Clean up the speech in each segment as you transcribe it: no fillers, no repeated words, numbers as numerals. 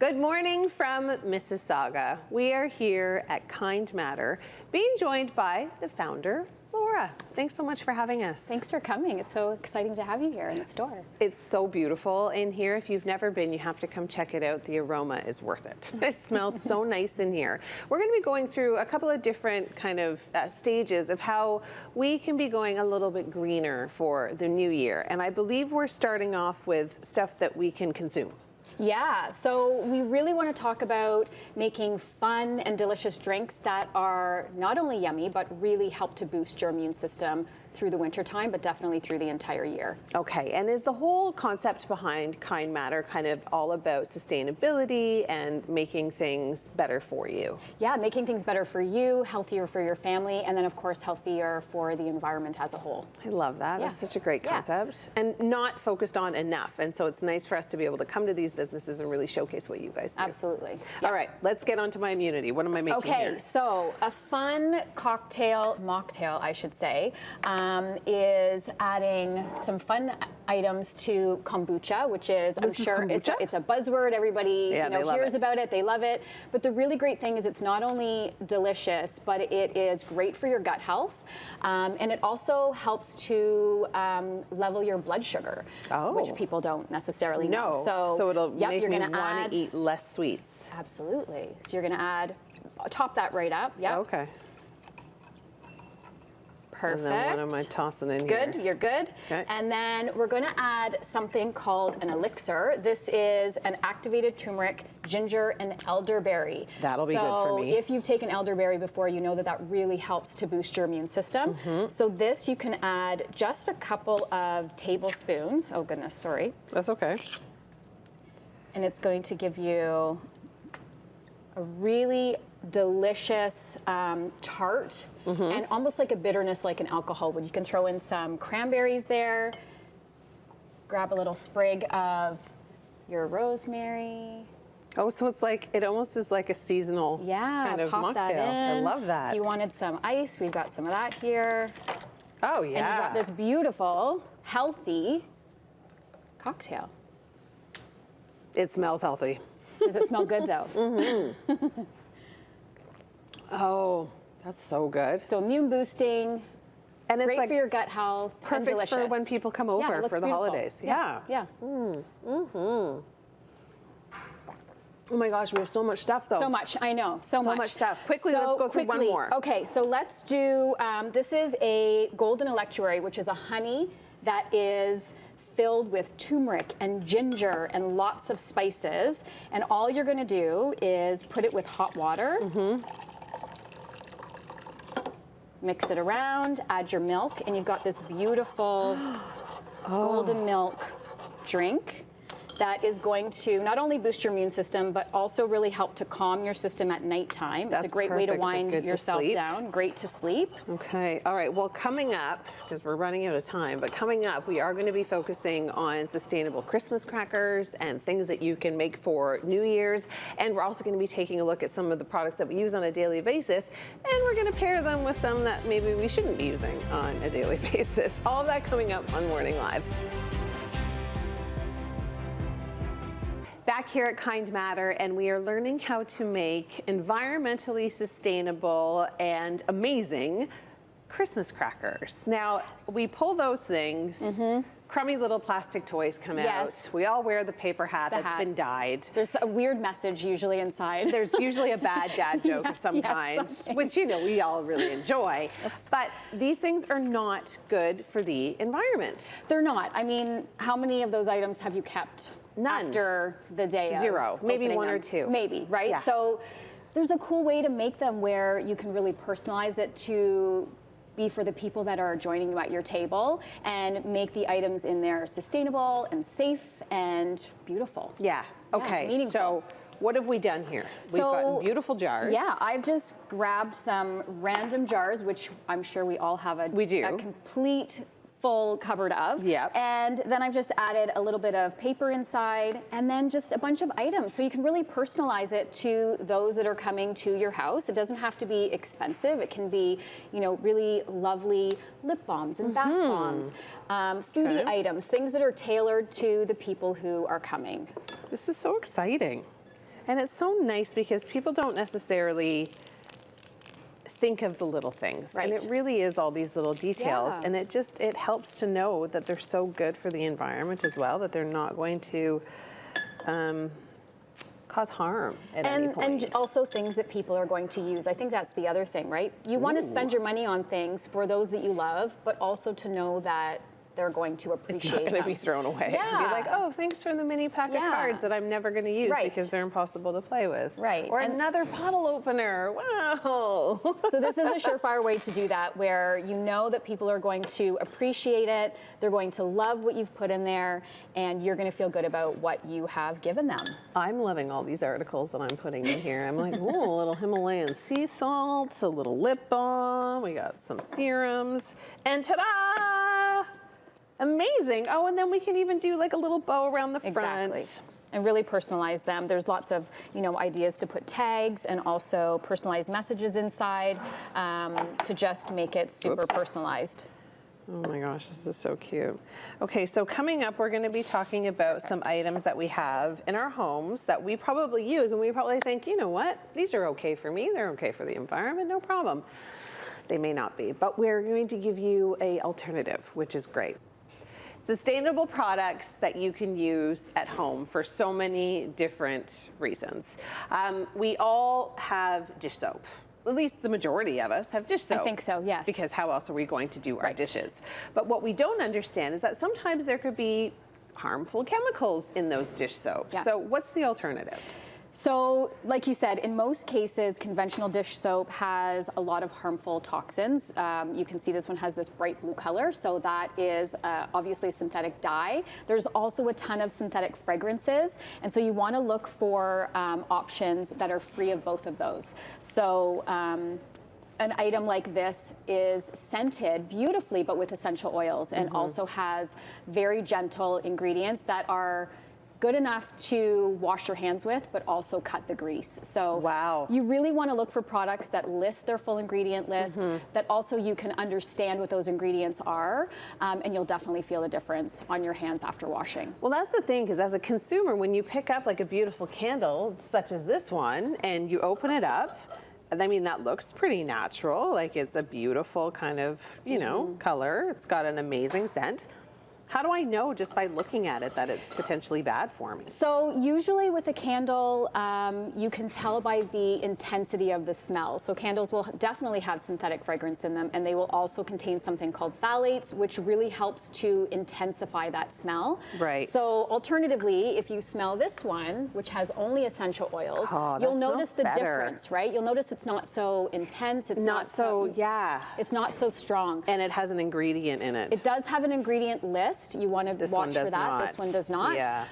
Good morning from Mississauga. We are here at Kind Matter, being joined by the founder, Laura. Thanks so much for having us. Thanks for coming. It's so exciting to have you here in the store. It's so beautiful in here. If you've never been, you have to come check it out. The aroma is worth it. It smells so nice in here. We're going to be going through a couple of different kind of stages of how we can be going a little bit greener for the new year. And I believe we're starting off with stuff that we can consume. Yeah, so we really want to talk about making fun and delicious drinks that are not only yummy, but really help to boost your immune system through the winter time, but definitely through the entire year. Okay, and is the whole concept behind Kind Matter kind of all about sustainability and making things better for you? Yeah, making things better for you, healthier for your family, and then of course healthier for the environment as a whole. I love that. Yeah. That's such a great concept. And not focused on enough. And so it's nice for us to be able to come to these businesses and really showcase what you guys do. Absolutely. Yeah. All right, let's get on to my immunity. What am I making here? Okay, so a fun mocktail, I should say, is adding some fun items to kombucha, which is, I'm sure it's a buzzword. Everybody hears about it, they love it. But the really great thing is it's not only delicious, but it is great for your gut health. And it also helps to level your blood sugar, which people don't necessarily know. So it'll make me want to eat less sweets. Absolutely. So you're going to top that right up. Yeah. Okay. Perfect. And then what am I tossing in here? Good, you're good. Okay. And then we're going to add something called an elixir. This is an activated turmeric, ginger, and elderberry. That'll be good for me. So if you've taken elderberry before, you know that that really helps to boost your immune system. So this you can add just a couple of tablespoons. Oh goodness, sorry. That's okay. And it's going to give you a really delicious tart and almost like a bitterness like an alcohol would. You can throw in some cranberries there, grab a little sprig of your rosemary. Oh, so it's like, it almost is like a seasonal kind of pop mocktail. that in. I love that. If you wanted some ice, we've got some of that here. Oh yeah. And you've got this beautiful, healthy cocktail. It smells healthy. Does it smell good though? Oh, that's so good. So immune boosting, and it's great like for your gut health, and perfect delicious. for when people come over for the beautiful. holidays. Yeah. Oh my gosh, we have so much stuff though. So much, I know, so much stuff. Quickly, let's go through one more. Okay, so let's do, this is a golden electuary, which is a honey that is filled with turmeric and ginger and lots of spices. And all you're gonna do is put it with hot water. Mix it around, add your milk, and you've got this beautiful golden milk drink that is going to not only boost your immune system, but also really help to calm your system at nighttime. It's a great way to wind yourself down. Great to sleep. Okay, all right, well coming up, because we're running out of time, but coming up, we are going to be focusing on sustainable Christmas crackers and things that you can make for New Year's. And we're also going to be taking a look at some of the products that we use on a daily basis. And we're going to pair them with some that maybe we shouldn't be using on a daily basis. All of that coming up on Morning Live. Back here at Kind Matter, and we are learning how to make environmentally sustainable and amazing Christmas crackers. Now, we pull those things, crummy little plastic toys come out. We all wear the paper hat that's been dyed. There's a weird message usually inside. There's usually a bad dad joke of some kind, which, you know, we all really enjoy. But these things are not good for the environment. They're not. I mean, how many of those items have you kept? None. After the day of Zero. Maybe one or two. Maybe, right? Yeah. So there's a cool way to make them where you can really personalize it to be for the people that are joining you at your table and make the items in there sustainable and safe and beautiful. Yeah, okay, meaningful. So what have we done here? We've got beautiful jars. Yeah, I've just grabbed some random jars, which I'm sure we all have a complete full cupboard of. Yep. And then I've just added a little bit of paper inside and then just a bunch of items. So you can really personalize it to those that are coming to your house. It doesn't have to be expensive. It can be, you know, really lovely lip balms and bath bombs, foodie items, things that are tailored to the people who are coming. This is so exciting. And it's so nice because people don't necessarily think of the little things. Right. And it really is all these little details. Yeah. And it helps to know that they're so good for the environment as well, that they're not going to cause harm at any point. And also things that people are going to use. I think that's the other thing, right? You want to spend your money on things for those that you love, but also to know that they're going to appreciate It's not going them. to be thrown away. Yeah. Be like, oh, thanks for the mini pack of cards that I'm never going to use because they're impossible to play with. Right. Or another bottle opener. Wow. So this is a surefire way to do that, where you know that people are going to appreciate it, they're going to love what you've put in there, and you're going to feel good about what you have given them. I'm loving all these articles that I'm putting in here. I'm like, ooh, a little Himalayan sea salt, a little lip balm, we got some serums, and ta-da! Amazing. Oh, and then we can even do like a little bow around the front. Exactly. And really personalize them. There's lots of, ideas to put tags and also personalized messages inside to just make it super personalized. Oh my gosh, this is so cute. Okay, so coming up, we're going to be talking about some items that we have in our homes that we probably use, and we probably think, you know what, these are okay for me, they're okay for the environment, no problem. They may not be, but we're going to give you an alternative, which is great. Sustainable products that you can use at home for so many different reasons. We all have dish soap. At least the majority of us have dish soap. I think so, yes. Because how else are we going to do our dishes? But what we don't understand is that sometimes there could be harmful chemicals in those dish soaps. Yeah. So what's the alternative? So, like you said, in most cases, conventional dish soap has a lot of harmful toxins. You can see this one has this bright blue color, so that is obviously a synthetic dye. There's also a ton of synthetic fragrances, and so you want to look for options that are free of both of those. So, an item like this is scented beautifully, but with essential oils, and also has very gentle ingredients that are good enough to wash your hands with, but also cut the grease. So you really want to look for products that list their full ingredient list, that also you can understand what those ingredients are, and you'll definitely feel the difference on your hands after washing. Well, that's the thing, because as a consumer, when you pick up like a beautiful candle, such as this one, and you open it up, I mean, that looks pretty natural. Like it's a beautiful kind of, color. It's got an amazing scent. How do I know just by looking at it that it's potentially bad for me? So usually with a candle, you can tell by the intensity of the smell. So candles will definitely have synthetic fragrance in them, and they will also contain something called phthalates, which really helps to intensify that smell. Right. So alternatively, if you smell this one, which has only essential oils, you'll notice the difference, right? You'll notice it's not so intense. It's not so it's not so strong. And it has an ingredient in it. It does have an ingredient list. You want to watch for that. This one does not. Yeah.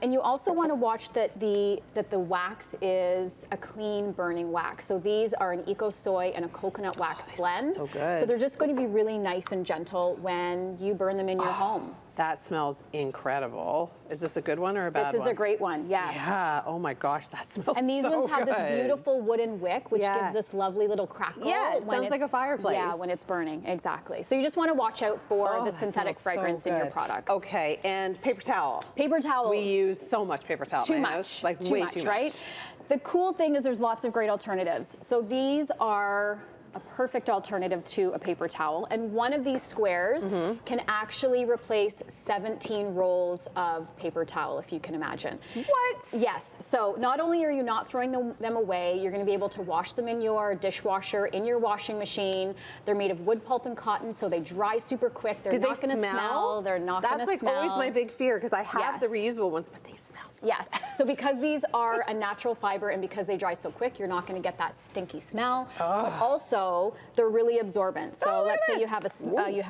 And you also want to watch that the wax is a clean burning wax. So these are an eco soy and a coconut wax blend. So good. So they're just going to be really nice and gentle when you burn them in your home. That smells incredible. Is this a good one or a bad one? This is a great one, yes. Yeah, oh my gosh, that smells so good. And these ones have this beautiful wooden wick, which gives this lovely little crackle. Yeah, it sounds like a fireplace. Yeah, when it's burning, exactly. So you just want to watch out for the synthetic fragrance in your products. Okay, and paper towel. Paper towels. We use so much paper towel. Too much. Like way too much. Right? The cool thing is there's lots of great alternatives. So these are a perfect alternative to a paper towel. And one of these squares can actually replace 17 rolls of paper towel, if you can imagine. What? Yes. So not only are you not throwing them away, you're going to be able to wash them in your dishwasher, in your washing machine. They're made of wood pulp and cotton, so they dry super quick. They're not going to smell. They're not going to smell. That's like always my big fear, because I have the reusable ones, but they smell. Yes. So because these are a natural fiber and because they dry so quick, you're not going to get that stinky smell. But also, they're really absorbent. So let's say you have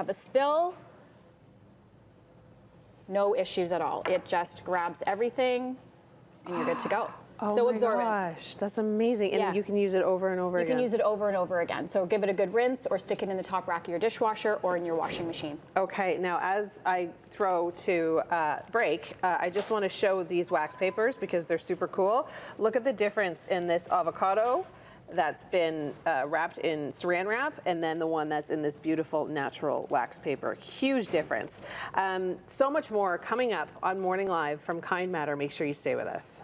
a spill. No issues at all. It just grabs everything, and you're good to go. So absorbent. Oh my gosh, that's amazing. And you can use it over and over again. You can use it over and over again. So give it a good rinse, or stick it in the top rack of your dishwasher or in your washing machine. Okay, now as I throw to break, I just want to show these wax papers because they're super cool. Look at the difference in this avocado that's been wrapped in saran wrap, and then the one that's in this beautiful natural wax paper. Huge difference. So much more coming up on Morning Live from Kind Matter. Make sure you stay with us.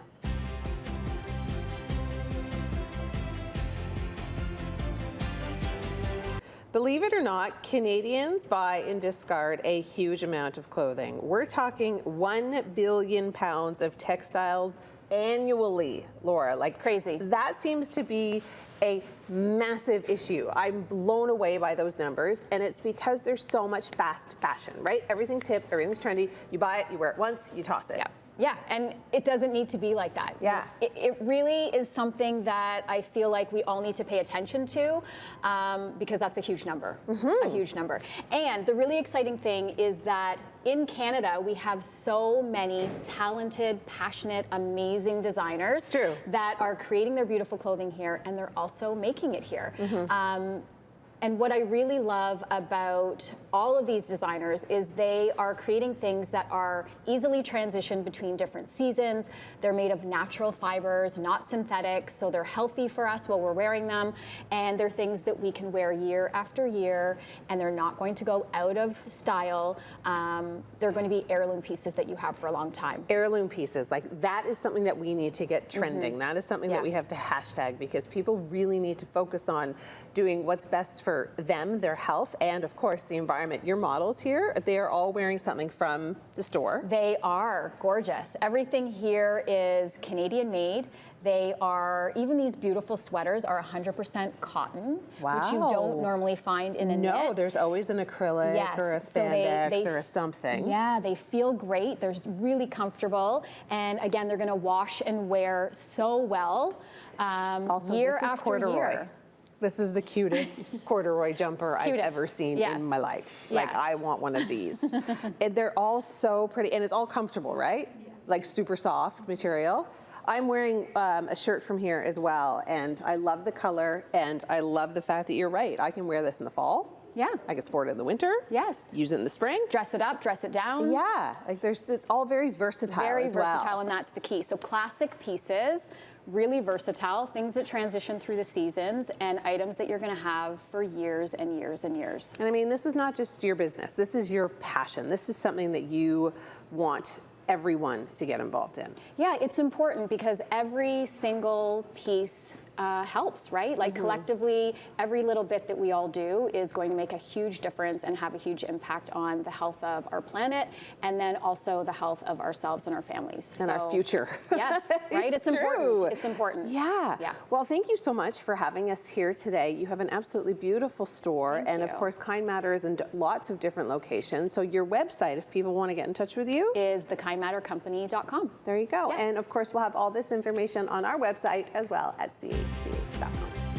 Believe it or not, Canadians buy and discard a huge amount of clothing. We're talking 1 billion pounds of textiles annually, Laura. Like crazy. That seems to be a massive issue. I'm blown away by those numbers, and it's because there's so much fast fashion, right? Everything's hip, everything's trendy. You buy it, you wear it once, you toss it. Yeah. Yeah, and it doesn't need to be like that. Yeah. It really is something that I feel like we all need to pay attention to because that's a huge number, a huge number. And the really exciting thing is that in Canada, we have so many talented, passionate, amazing designers that are creating their beautiful clothing here, and they're also making it here. And what I really love about all of these designers is they are creating things that are easily transitioned between different seasons. They're made of natural fibers, not synthetics, so they're healthy for us while we're wearing them. And they're things that we can wear year after year, and they're not going to go out of style. They're going to be heirloom pieces that you have for a long time. Heirloom pieces, like that is something that we need to get trending. That is something that we have to hashtag, because people really need to focus on doing what's best for them, their health, and of course the environment. Your models here, they are all wearing something from the store. They are gorgeous. Everything here is Canadian made. They are, even these beautiful sweaters are 100% cotton, which you don't normally find in a knit. No, there's always an acrylic or a spandex or a something. Yeah, they feel great. They're really comfortable. And again, they're gonna wash and wear so well Also, year this is after corduroy. year. This is the cutest corduroy jumper I've ever seen in my life. Like, I want one of these. And they're all so pretty, and it's all comfortable, right? Like super soft material. I'm wearing a shirt from here as well, and I love the color, and I love the fact that you're right. I can wear this in the fall. Yeah. I can sport it in the winter. Yes. Use it in the spring. Dress it up, dress it down. Yeah, like it's all very versatile as well. Very versatile, and that's the key. So classic pieces, really versatile, things that transition through the seasons, and items that you're gonna have for years and years and years. And I mean, this is not just your business. This is your passion. This is something that you want everyone to get involved in. Yeah, it's important because every single piece helps, right? Like collectively, every little bit that we all do is going to make a huge difference and have a huge impact on the health of our planet, and then also the health of ourselves and our families. And our future. Yes, right? It's important. It's important. Yeah. Well, thank you so much for having us here today. You have an absolutely beautiful store, and of course, Kind Matter is in lots of different locations. So your website, if people want to get in touch with you, is thekindmattercompany.com. There you go. Yeah. And of course, we'll have all this information on our website as well at chch.com.